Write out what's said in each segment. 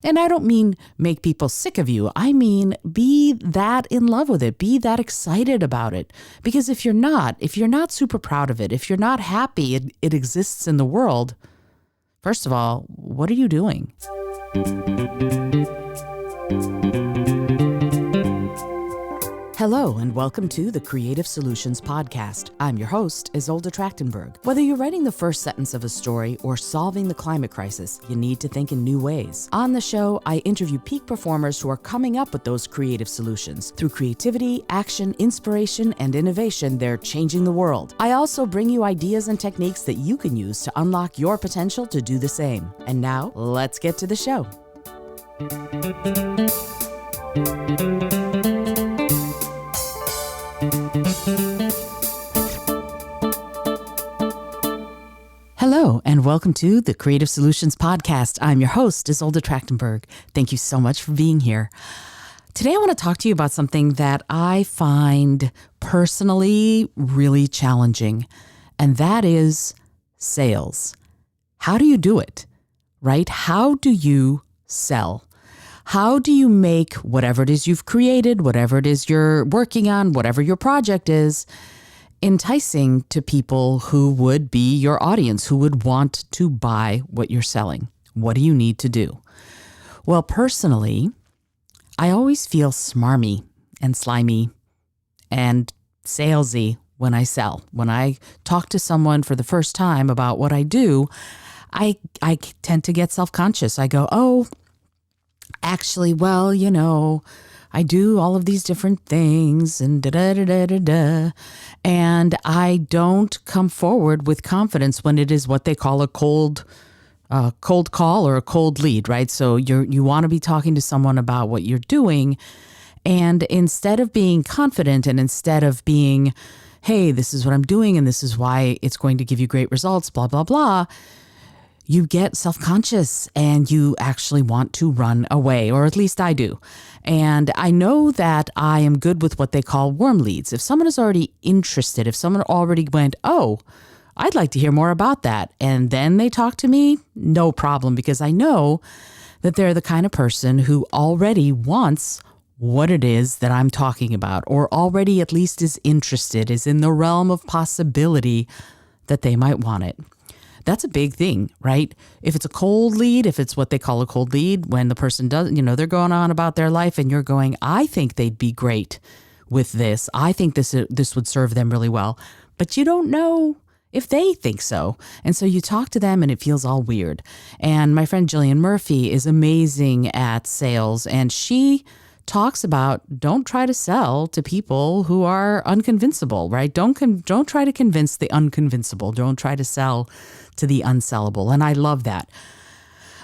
And I don't mean make people sick of you. I mean, be that in love with it. Be that excited about it. Because if you're not super proud of it, if you're not happy it exists in the world, first of all, what are you doing? Hello and welcome to the Creative Solutions Podcast. I'm your host, Isolde Trachtenberg. Whether you're writing the first sentence of a story or solving the climate crisis, you need to think in new ways. On the show, I interview peak performers who are coming up with those creative solutions. Through creativity, action, inspiration, and innovation, they're changing the world. I also bring you ideas and techniques that you can use to unlock your potential to do the same. And now, let's get to the show. Hello, and welcome to the Creative Solutions Podcast. I'm your host, Isolde Trachtenberg. Thank you so much for being here. Today, I want to talk to you about something that I find personally really challenging, and that is sales. How do you do it, right? How do you sell? How do you make whatever it is you've created, whatever it is you're working on, whatever your project is, enticing to people who would be your audience, who would want to buy what you're selling? What do you need to do? Well, personally, I always feel smarmy and slimy and salesy when I sell. When I talk to someone for the first time about what I do, I tend to get self-conscious. I go, oh, actually, well, I do all of these different things and da-da-da-da-da-da. And I don't come forward with confidence when it is what they call a cold call or a cold lead, right? So you want to be talking to someone about what you're doing. And instead of being confident and instead of being, hey, this is what I'm doing and this is why it's going to give you great results, blah, blah, blah, you get self-conscious and you actually want to run away, or at least I do. And I know that I am good with what they call warm leads. If someone is already interested, if someone already went, oh, I'd like to hear more about that, and then they talk to me, no problem, because I know that they're the kind of person who already wants what it is that I'm talking about, or already at least is interested, is in the realm of possibility that they might want it. That's a big thing, right? If it's a cold lead, if it's what they call a cold lead, when the person does, they're going on about their life and you're going, I think they'd be great with this. I think this would serve them really well. But you don't know if they think so. And so you talk to them and it feels all weird. And my friend Jillian Murphy is amazing at sales, and she talks about don't try to sell to people who are unconvincible, right? Don't try to convince the unconvincible. Don't try to sell to the unsellable. And I love that.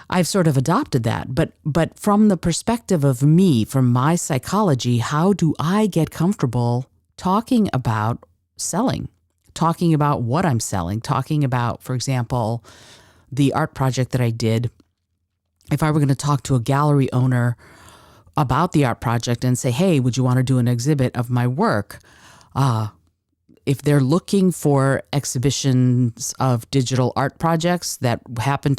I've sort of adopted that. But from the perspective of me, from my psychology, how do I get comfortable talking about selling, talking about what I'm selling, talking about, for example, the art project that I did? If I were going to talk to a gallery owner about the art project and say, hey, would you want to do an exhibit of my work? If they're looking for exhibitions of digital art projects that happen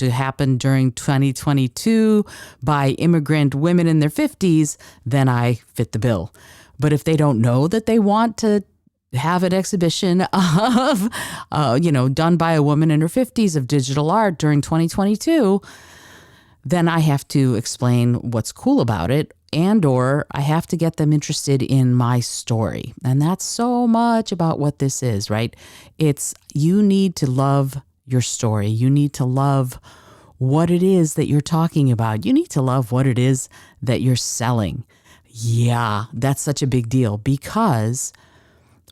during 2022 by immigrant women in their 50s, then I fit the bill. But if they don't know that they want to have an exhibition of, done by a woman in her 50s of digital art during 2022, then I have to explain what's cool about it, or I have to get them interested in my story. And that's so much about what this is, right? It's you need to love your story. You need to love what it is that you're talking about. You need to love what it is that you're selling. Yeah, that's such a big deal, because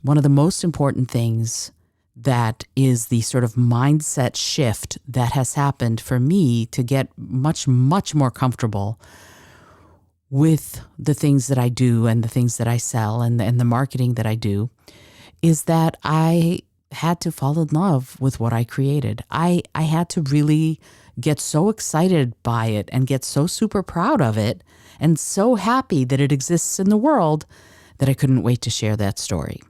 one of the most important things that is the sort of mindset shift that has happened for me to get much, much more comfortable with the things that I do and the things that I sell and the marketing that I do is that I had to fall in love with what I created. I had to really get so excited by it and get so super proud of it and so happy that it exists in the world that I couldn't wait to share that story.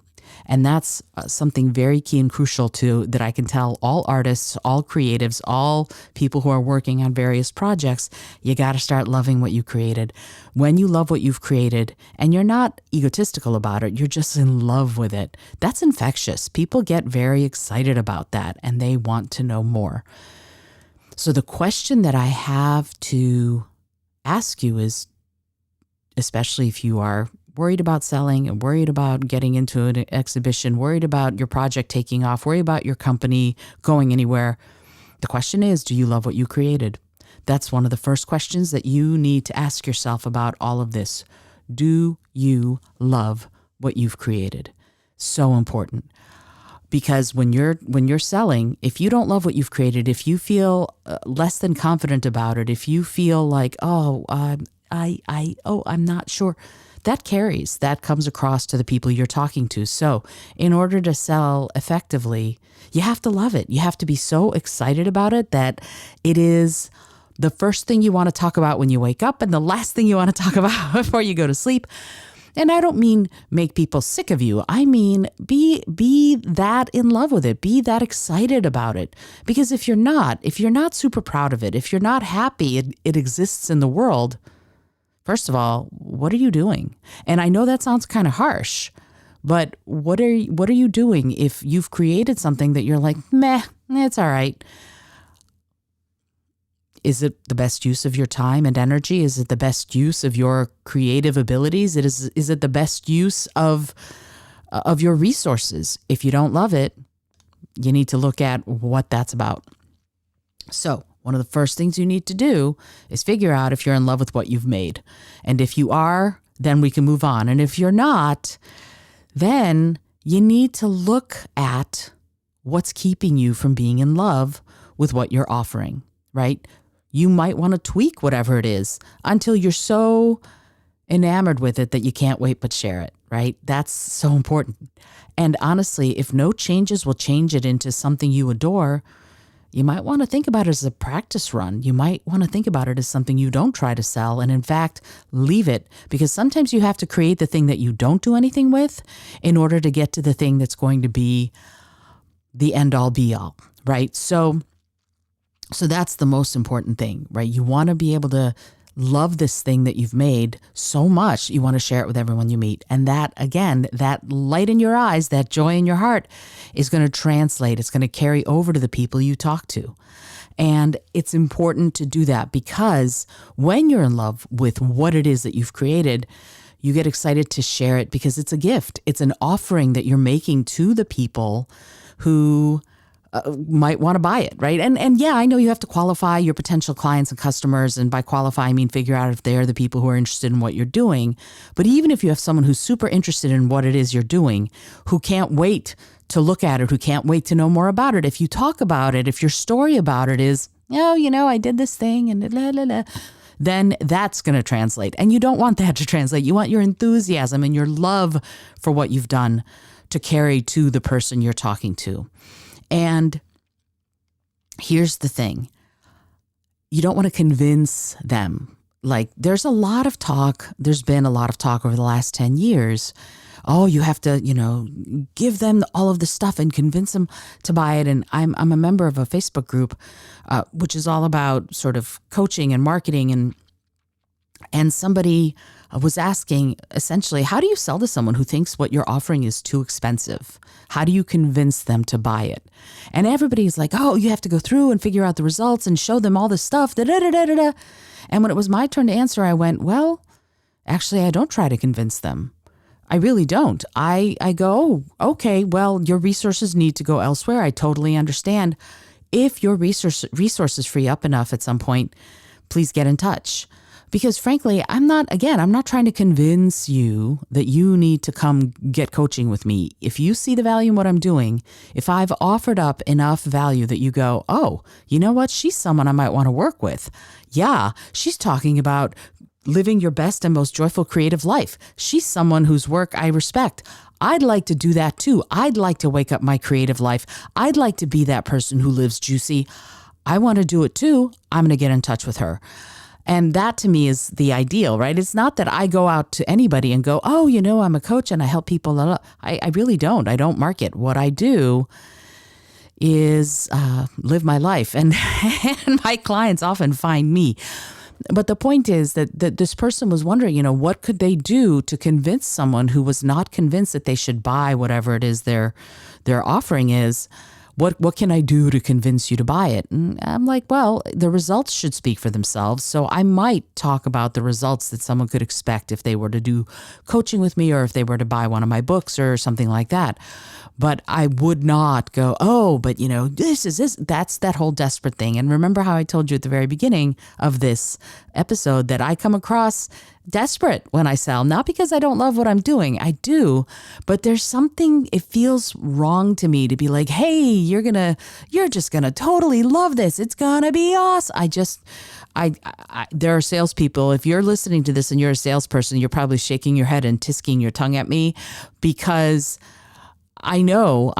And that's something very key and crucial to that I can tell all artists, all creatives, all people who are working on various projects. You got to start loving what you created. When you love what you've created and you're not egotistical about it, you're just in love with it. That's infectious. People get very excited about that and they want to know more. So the question that I have to ask you is, especially if you are worried about selling and worried about getting into an exhibition, worried about your project taking off, worried about your company going anywhere. The question is, do you love what you created? That's one of the first questions that you need to ask yourself about all of this. Do you love what you've created? So important. Because when you're selling, if you don't love what you've created, if you feel less than confident about it, if you feel like, I'm not sure, that comes across to the people you're talking to. So in order to sell effectively, you have to love it. You have to be so excited about it that it is the first thing you want to talk about when you wake up and the last thing you want to talk about before you go to sleep. And I don't mean make people sick of you. I mean, be that in love with it. Be that excited about it. Because if you're not super proud of it, if you're not happy it exists in the world, first of all, what are you doing? And I know that sounds kind of harsh, but what are you doing if you've created something that you're like, meh, it's all right? Is it the best use of your time and energy? Is it the best use of your creative abilities? Is it the best use of your resources? If you don't love it, you need to look at what that's about. So one of the first things you need to do is figure out if you're in love with what you've made. And if you are, then we can move on. And if you're not, then you need to look at what's keeping you from being in love with what you're offering, right? You might want to tweak whatever it is until you're so enamored with it that you can't wait but share it, right? That's so important. And honestly, if no changes will change it into something you adore, you might want to think about it as a practice run. You might want to think about it as something you don't try to sell and in fact, leave it, because sometimes you have to create the thing that you don't do anything with in order to get to the thing that's going to be the end all be all, right? So that's the most important thing, right? You want to be able to love this thing that you've made so much, you want to share it with everyone you meet. And that, again, that light in your eyes, that joy in your heart is going to translate. It's going to carry over to the people you talk to. And it's important to do that because when you're in love with what it is that you've created, you get excited to share it because it's a gift. It's an offering that you're making to the people who might want to buy it, right? And yeah, I know you have to qualify your potential clients and customers. And by qualify, I mean figure out if they're the people who are interested in what you're doing. But even if you have someone who's super interested in what it is you're doing, who can't wait to look at it, who can't wait to know more about it, if you talk about it, if your story about it is, I did this thing and la, la, la, then that's going to translate. And you don't want that to translate. You want your enthusiasm and your love for what you've done to carry to the person you're talking to. And here's the thing. You don't want to convince them. Like there's been a lot of talk over the last 10 years. Oh, you have to, give them all of the stuff and convince them to buy it. And I'm a member of a Facebook group, which is all about sort of coaching and marketing. And somebody was asking essentially, how do you sell to someone who thinks what you're offering is too expensive? How do you convince them to buy it? And everybody's like, oh, you have to go through and figure out the results and show them all this stuff. Da, da, da, da, da. And when it was my turn to answer, I went, well, actually, I don't try to convince them. I really don't. I go, oh, okay, well, your resources need to go elsewhere. I totally understand. If your resources free up enough at some point, please get in touch. Because frankly, I'm not trying to convince you that you need to come get coaching with me. If you see the value in what I'm doing, if I've offered up enough value that you go, oh, you know what? She's someone I might want to work with. Yeah, she's talking about living your best and most joyful creative life. She's someone whose work I respect. I'd like to do that too. I'd like to wake up my creative life. I'd like to be that person who lives juicy. I want to do it too. I'm going to get in touch with her. And that to me is the ideal, right? It's not that I go out to anybody and go, oh, I'm a coach and I help people. I really don't. I don't market. What I do is live my life. And, and my clients often find me. But the point is that this person was wondering, what could they do to convince someone who was not convinced that they should buy whatever it is their offering is. What can I do to convince you to buy it? And I'm like, well, the results should speak for themselves. So I might talk about the results that someone could expect if they were to do coaching with me or if they were to buy one of my books or something like that. But I would not go, oh, but that's that whole desperate thing. And remember how I told you at the very beginning of this episode that I come across desperate when I sell, not because I don't love what I'm doing. I do, but there's something, it feels wrong to me to be like, hey, you're just gonna totally love this. It's gonna be awesome. There are salespeople. If you're listening to this and you're a salesperson, you're probably shaking your head and tisking your tongue at me because I know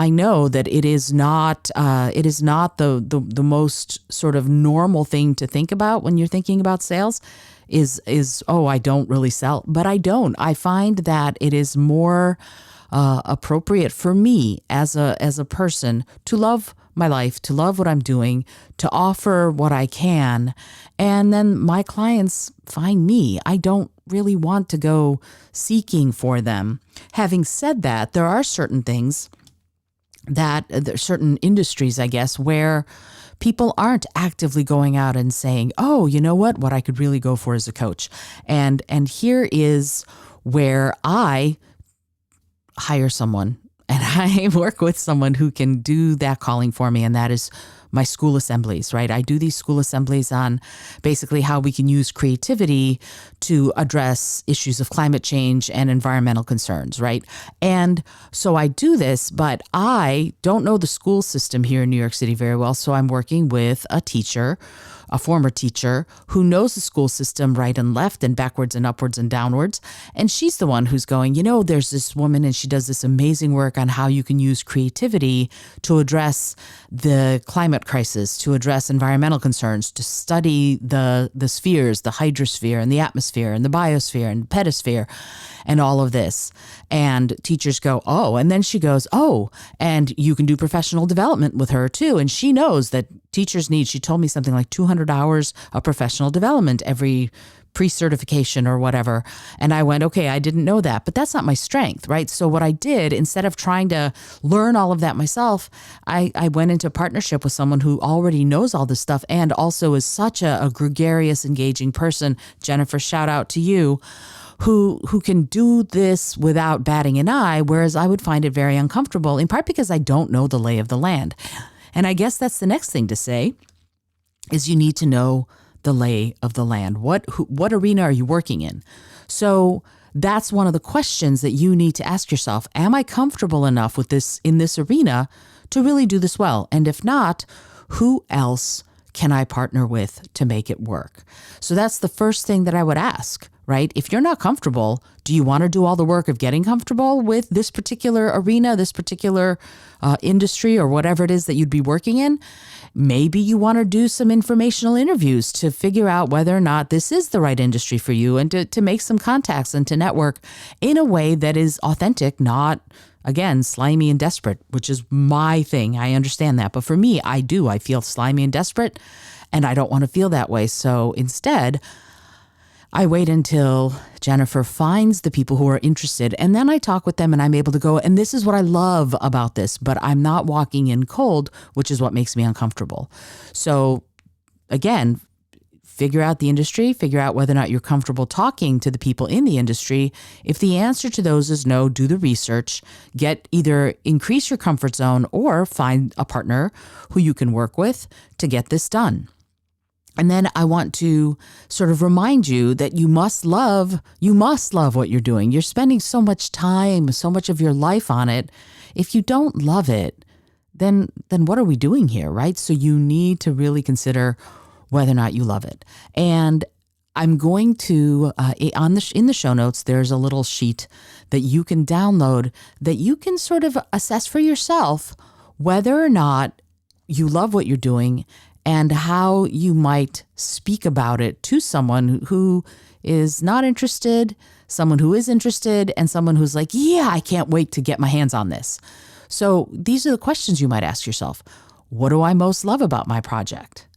that it is not the most sort of normal thing to think about when you're thinking about sales is I don't really sell, but I don't. I find that it is more appropriate for me as a person to love my life, to love what I'm doing, to offer what I can, and then my clients find me. I don't really want to go seeking for them. Having said that, there are certain things that certain industries, I guess, where people aren't actively going out and saying, oh, you know what I could really go for is a coach. And here is where I hire someone and I work with someone who can do that calling for me. And that is my school assemblies, right? I do these school assemblies on basically how we can use creativity to address issues of climate change and environmental concerns, right? And so I do this, but I don't know the school system here in New York City very well. So I'm working with a teacher, a former teacher who knows the school system right and left and backwards and upwards and downwards. And she's the one who's going, there's this woman and she does this amazing work on how you can use creativity to address the climate crisis, to address environmental concerns, to study the spheres, the hydrosphere and the atmosphere and the biosphere and pedosphere and all of this. And teachers go, oh, and then she goes, oh, and you can do professional development with her too. And she knows that teachers need, she told me something like 200 hours of professional development every pre-certification or whatever. And I went, okay, I didn't know that, but that's not my strength, right? So what I did, instead of trying to learn all of that myself, I went into partnership with someone who already knows all this stuff and also is such a gregarious, engaging person. Jennifer, shout out to you, who can do this without batting an eye, whereas I would find it very uncomfortable, in part because I don't know the lay of the land. And I guess that's the next thing to say, is you need to know the lay of the land. What arena are you working in? So that's one of the questions that you need to ask yourself. Am I comfortable enough with this in this arena to really do this well? And if not, who else can I partner with to make it work? So that's the first thing that I would ask, right? If you're not comfortable, do you want to do all the work of getting comfortable with this particular arena, this particular industry, or whatever it is that you'd be working in? Maybe you want to do some informational interviews to figure out whether or not this is the right industry for you, and to make some contacts and to network in a way that is authentic, not, again, slimy and desperate, which is my thing. I understand that. But for me, I feel slimy and desperate, and I don't want to feel that way. So instead, I wait until Jennifer finds the people who are interested, and then I talk with them and I'm able to go, and this is what I love about this, but I'm not walking in cold, which is what makes me uncomfortable. So again, figure out the industry, figure out whether or not you're comfortable talking to the people in the industry. If the answer to those is no, do the research, increase your comfort zone or find a partner who you can work with to get this done. And then I want to sort of remind you that you must love what you're doing. You're spending so much time, so much of your life on it. If you don't love it, then what are we doing here, right? So you need to really consider whether or not you love it. And I'm going to, in the show notes, there's a little sheet that you can download that you can sort of assess for yourself whether or not you love what you're doing and how you might speak about it to someone who is not interested, someone who is interested, and someone who's like, yeah, I can't wait to get my hands on this. So these are the questions you might ask yourself. What do I most love about my project?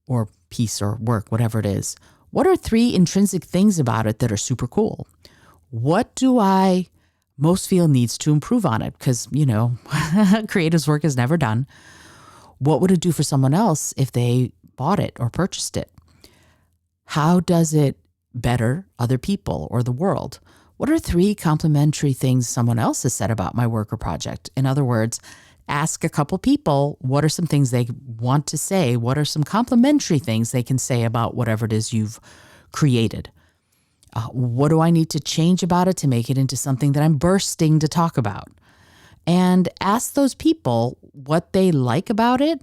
Or piece or work, whatever it is. What are 3 intrinsic things about it that are super cool? What do I most feel needs to improve on it? Because, creative's work is never done. What would it do for someone else if they bought it or purchased it? How does it better other people or the world? What are 3 complimentary things someone else has said about my work or project? In other words, ask a couple people, what are some things they want to say? What are some complimentary things they can say about whatever it is you've created? What do I need to change about it to make it into something that I'm bursting to talk about? And ask those people what they like about it,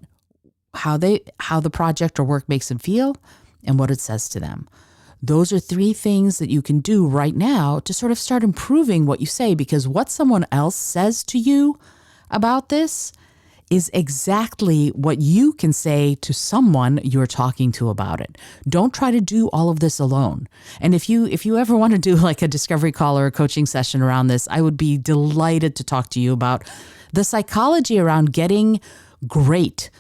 how the project or work makes them feel, and what it says to them. Those are 3 things that you can do right now to sort of start improving what you say, because what someone else says to you about this is exactly what you can say to someone you're talking to about it. Don't try to do all of this alone. And if you ever want to do like a discovery call or a coaching session around this, I would be delighted to talk to you about the psychology around getting great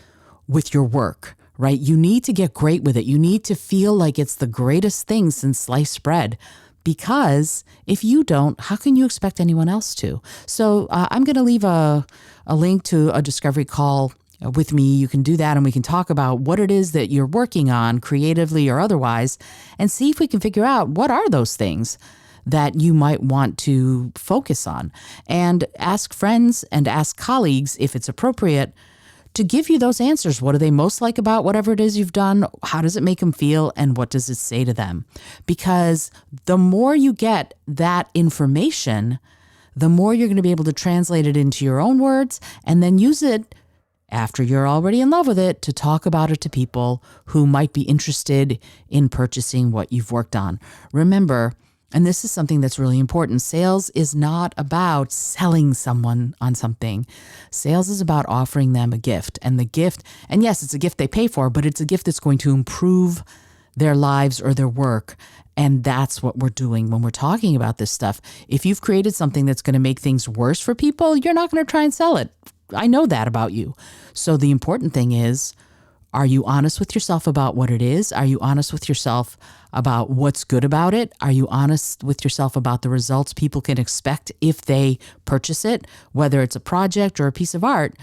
with your work, right? You need to get great with it. You need to feel like it's the greatest thing since sliced bread. Because if you don't, how can you expect anyone else to? So I'm going to leave a link to a discovery call with me. You can do that and we can talk about what it is that you're working on creatively or otherwise and see if we can figure out what are those things that you might want to focus on. And ask friends and ask colleagues if it's appropriate to give you those answers. What do they most like about whatever it is you've done? How does it make them feel? And what does it say to them? Because the more you get that information, the more you're going to be able to translate it into your own words and then use it after you're already in love with it to talk about it to people who might be interested in purchasing what you've worked on. Remember, and this is something that's really important, sales is not about selling someone on something. Sales is about offering them a gift. And the gift, and yes, it's a gift they pay for, but it's a gift that's going to improve their lives or their work. And that's what we're doing when we're talking about this stuff. If you've created something that's going to make things worse for people, you're not going to try and sell it. I know that about you. So the important thing is, are you honest with yourself about what it is? Are you honest with yourself about what's good about it? Are you honest with yourself about the results people can expect if they purchase it, whether it's a project or a piece of art?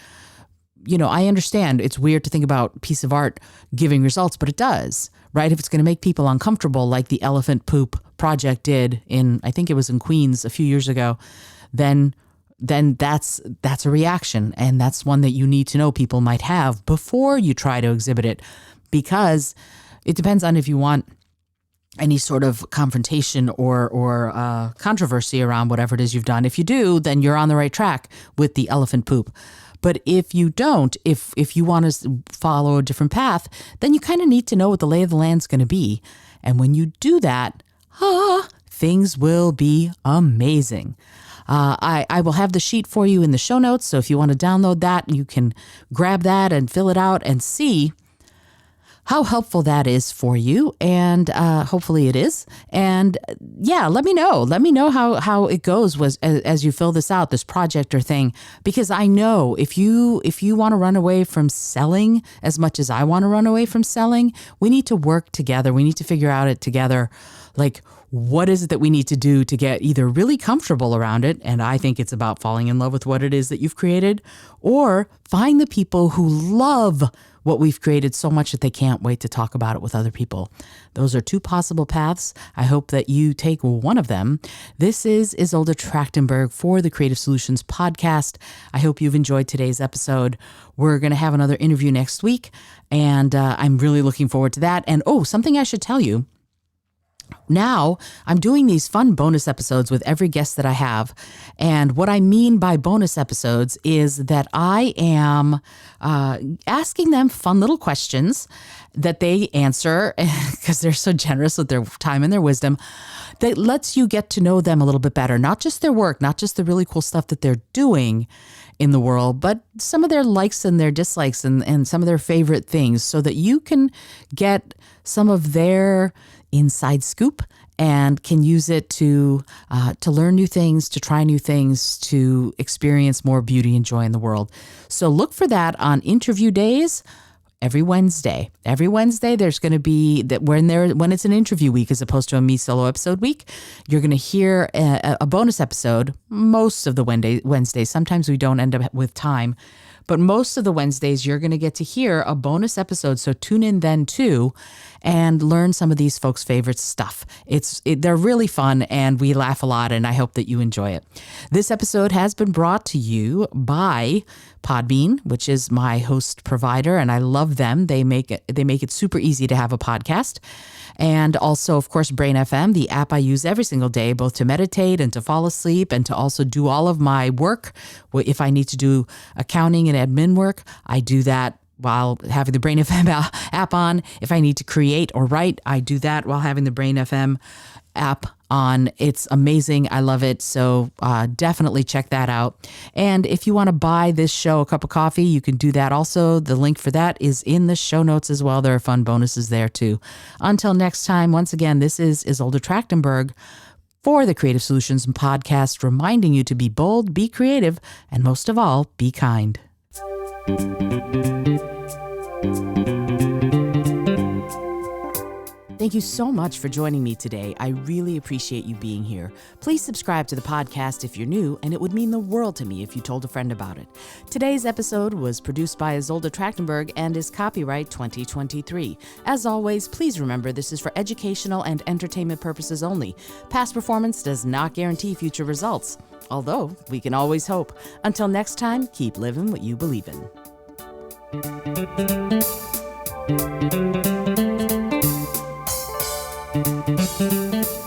I understand it's weird to think about a piece of art giving results, but it does, right? If it's going to make people uncomfortable, like the elephant poop project did I think it was in Queens a few years ago, then that's a reaction. And that's one that you need to know people might have before you try to exhibit it, because it depends on if you want any sort of confrontation or controversy around whatever it is you've done. If you do, then you're on the right track with the elephant poop. But if you don't, if you want to follow a different path, then you kind of need to know what the lay of the land's going to be. And when you do that, things will be amazing. I will have the sheet for you in the show notes. So if you want to download that, you can grab that and fill it out and see how helpful that is for you. And hopefully it is. And let me know. Let me know how it goes as you fill this out, this project or thing. Because I know if you want to run away from selling as much as I want to run away from selling, we need to work together. We need to figure out it together. Like, what is it that we need to do to get either really comfortable around it? And I think it's about falling in love with what it is that you've created, or find the people who love what we've created so much that they can't wait to talk about it with other people. Those are 2 possible paths. I hope that you take one of them. This is Isolde Trachtenberg for the Creative Solutions Podcast. I hope you've enjoyed today's episode. We're going to have another interview next week, and I'm really looking forward to that. And something I should tell you. Now, I'm doing these fun bonus episodes with every guest that I have. And what I mean by bonus episodes is that I am asking them fun little questions that they answer because they're so generous with their time and their wisdom that lets you get to know them a little bit better. Not just their work, not just the really cool stuff that they're doing in the world, but some of their likes and their dislikes and some of their favorite things so that you can get some of their inside scoop and can use it to learn new things, to try new things, to experience more beauty and joy in the world. So look for that on interview days. Every Wednesday. Every Wednesday, there's going to be that when it's an interview week as opposed to a me solo episode week, you're going to hear a bonus episode most of the Wednesdays. Sometimes we don't end up with time, but most of the Wednesdays, you're going to get to hear a bonus episode. So tune in then too and learn some of these folks' favorite stuff. They're really fun and we laugh a lot, and I hope that you enjoy it. This episode has been brought to you by Podbean, which is my host provider, and I love them. They make it super easy to have a podcast. And also, of course, Brain FM, the app I use every single day, both to meditate and to fall asleep and to also do all of my work. If I need to do accounting and admin work, I do that while having the Brain FM app on. If I need to create or write, I do that while having the Brain FM app on. It's amazing. I love it. So definitely check that out. And if you want to buy this show a cup of coffee, you can do that also. The link for that is in the show notes as well. There are fun bonuses there too. Until next time, once again, this is Isolde Trachtenberg for the Creative Solutions Podcast, reminding you to be bold, be creative, and most of all, be kind. Thank you so much for joining me today. I really appreciate you being here. Please subscribe to the podcast if you're new, and it would mean the world to me if you told a friend about it. Today's episode was produced by Isolde Trachtenberg and is copyright 2023. As always, please remember this is for educational and entertainment purposes only. Past performance does not guarantee future results, although we can always hope. Until next time, keep living what you believe in. Thank you.